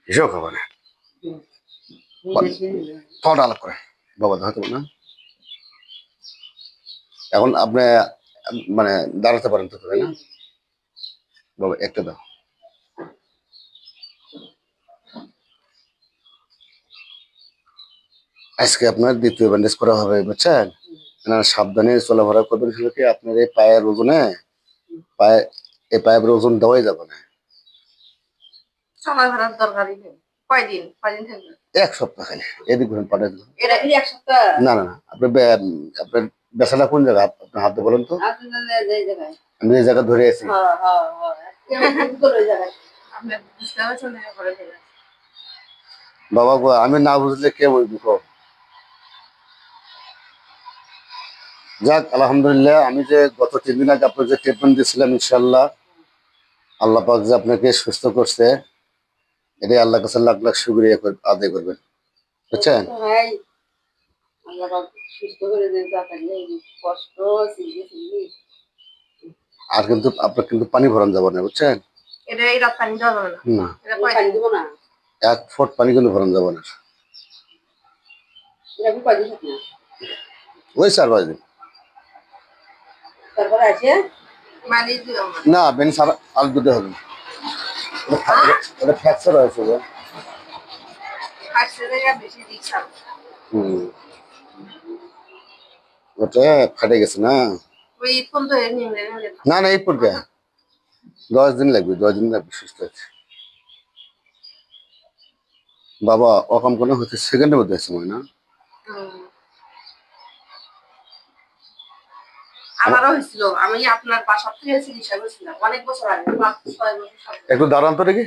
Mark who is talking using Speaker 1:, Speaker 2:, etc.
Speaker 1: হিসেব খাবে না ফলটা আলাপ করে বাবা হয়তো না এখন আপনি মানে দাঁড়াতে পারেন তো তাই না বাবা একটা দাও আজকে আপনার দ্বিতীয় ব্যান্ডেজ করা হবে বুঝছেন সাবধানে চলাফেরা করবেন শুধু কি আপনার এই পায়ের ওজনে পায়ে এই পায়ের ওজন দেওয়াই যাবে না
Speaker 2: চলাফেরার দরকারই নেই কয়দিন থাকবে
Speaker 1: এক সপ্তাহ খালি এদিক ঘুরেন পাঠাই দেবেন
Speaker 2: এটা কি এক সপ্তাহ
Speaker 1: না না না আপনার আপনার বেসাটা কোন জায়গা আপনার হাতে বলেন তো আমি এই জায়গা ধরে আছি বাবা গো আমি না বুঝলে কে বলবি যাক আলহামদুলিল্লাহ আমি যে গত 3 দিন আগে আপনার যে ট্রিটমেন্ট দিয়েছিলাম ইনশাল্লাহ আল্লাহ পাক যে আপনাকে সুস্থ করছে এটাই আল্লাহ কাছে লাখ লাখ শুকরিয়া আদায় করবেন বুঝছেন আর কিন্তু আপনার কিন্তু পানি ভরান যাবে না বুঝছেন না 1 ফুট পানি কিন্তু ভরান যাবে না ওই 4-5 দিন না বেনি সারা আল দুটো হবে ওটা ফ্র্যাকচার হয়েছে গো ওটা ফাটে গেছে না না না এই পড়বে 10 দিন লাগবে 10 দিন লাগবে সুস্থ আছে বাবা অকাম কোনো হচ্ছে সেকেন্ডের মধ্যে সময় না
Speaker 2: আমারও হয়েছিল আমি আপনার বাসা থেকে চিকিৎসা করেছিলাম অনেক বছর আগে 5-6 বছর
Speaker 1: একটু দাঁড়ান তো দেখি